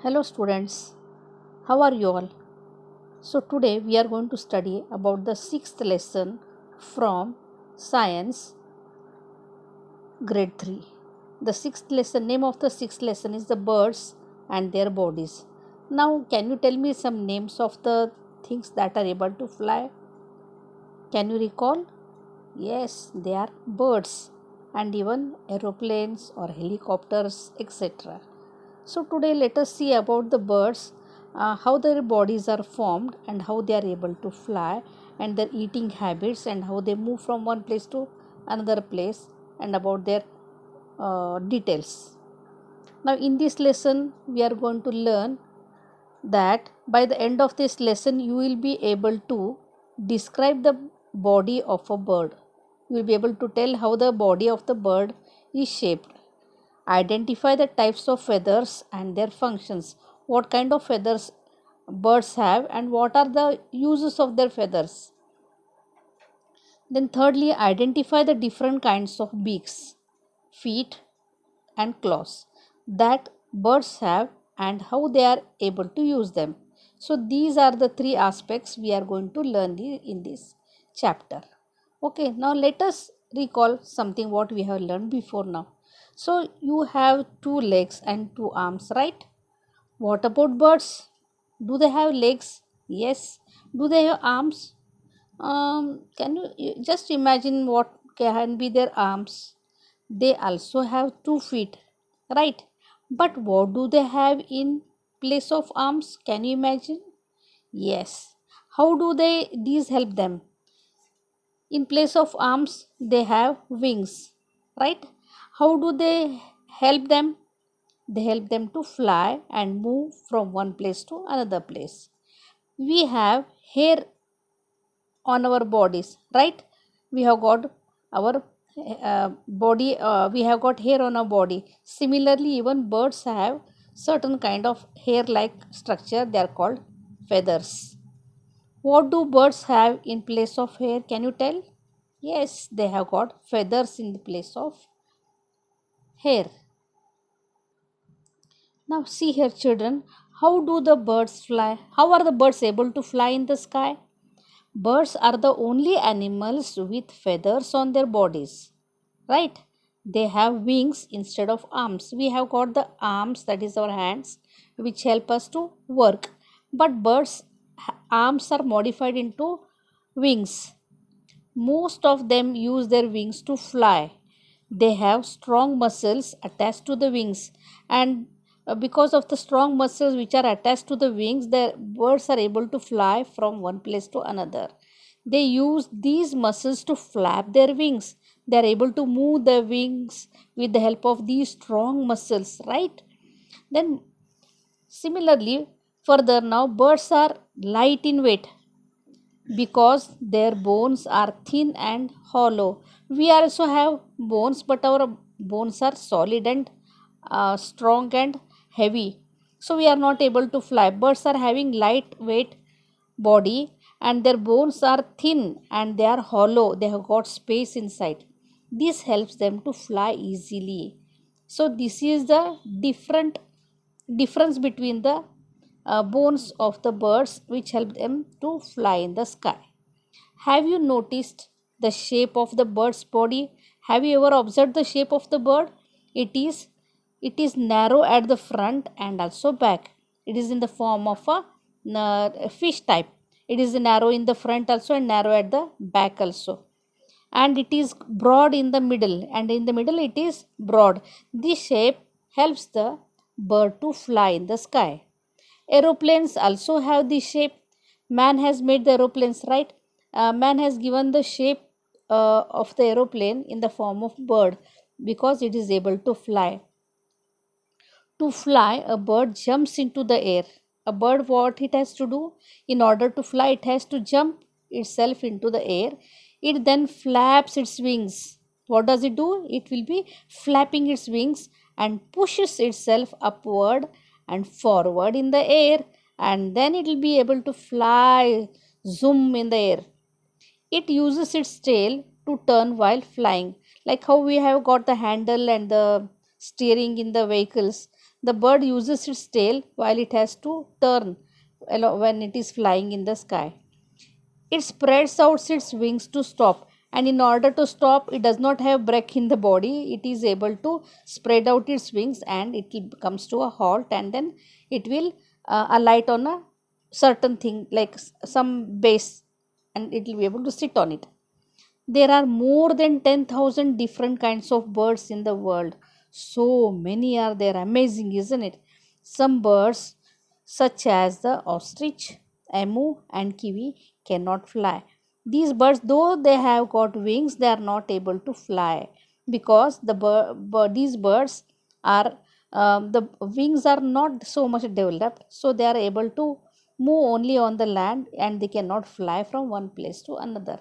Hello students, how are you all? So today we are going to study about the sixth lesson from Science grade 3. The sixth lesson, name of the sixth lesson is the birds and their bodies. Now can you tell me some names of the things that are able to fly? Can you recall? Yes, they are birds and even aeroplanes or helicopters, etc. So today let us see about the birds, how their bodies are formed and how they are able to fly, and their eating habits and how they move from one place to another place, and about their details. Now in this lesson we are going to learn that by the end of this lesson you will be able to describe the body of a bird. You will be able to tell how the body of the bird is shaped. Identify the types of feathers and their functions. What kind of feathers birds have and what are the uses of their feathers. Then thirdly, identify the different kinds of beaks, feet and claws that birds have and how they are able to use them. So these are the three aspects we are going to learn in this chapter. Okay, now let us recall something what we have learned before now. So you have two legs and two arms, right? What about birds? Do they have legs? Yes. Do they have arms? Can you just imagine what can be their arms? They also have 2 feet, right? But what do they have in place of arms? Can you imagine? Yes. How do these help them? In place of arms, they have wings, right? How do they help them? They help them to fly and move from one place to another place. We have hair on our bodies, right? We have got our body, we have got hair on our body. Similarly, even birds have certain kind of hair like structure, they are called feathers. What do birds have in place of hair? Can you tell? Yes, they have got feathers in the place of hair. Now see here children, how do the birds fly? How are the birds able to fly in the sky? Birds are the only animals with feathers on their bodies, right? They have wings instead of arms. We have got the arms, that is our hands, which help us to work. But birds' arms are modified into wings. Most of them use their wings to fly. They have strong muscles attached to the wings, and because of the strong muscles which are attached to the wings, the birds are able to fly from one place to another. They use these muscles to flap their wings. They are able to move their wings with the help of these strong muscles, right? Then similarly, further now, birds are light in weight because their bones are thin and hollow. We also have bones, but our bones are solid and strong and heavy. So we are not able to fly. Birds are having lightweight body and their bones are thin and they are hollow. They have got space inside. This helps them to fly easily. So this is the difference between the bones of the birds which help them to fly in the sky. Have you noticed the shape of the bird's body? Have you ever observed the shape of the bird? It is it is narrow at the front and also back. It is in the form of a fish type. It is narrow in the front also and narrow at the back also. And it is broad in the middle, and in the middle it is broad. This shape helps the bird to fly in the sky. Aeroplanes also have this shape. Man has made the aeroplanes, right? Man has given the shape of the aeroplane in the form of bird because it is able to fly. To fly, a bird jumps into the air. A bird, what it has to do? In order to fly, it has to jump itself into the air. It then flaps its wings. What does it do? It will be flapping its wings and pushes itself upward and forward in the air, and then it will be able to fly, zoom in the air. It uses its tail to turn while flying, like how we have got the handle and the steering in the vehicles. the bird uses its tail while it has to turn when it is flying in the sky. It spreads out its wings to stop, and in order to stop, it does not have break in the body. It is able to spread out its wings, and comes to a halt, and then it will alight on a certain thing like some base, and it will be able to sit on it. There are more than 10,000 different kinds of birds in the world. So many are there. Amazing, isn't it? Some birds, such as the ostrich, emu, and kiwi, cannot fly. These birds, though they have got wings, they are not able to fly because these birds are the wings are not so much developed, so they are able to move only on the land and they cannot fly from one place to another.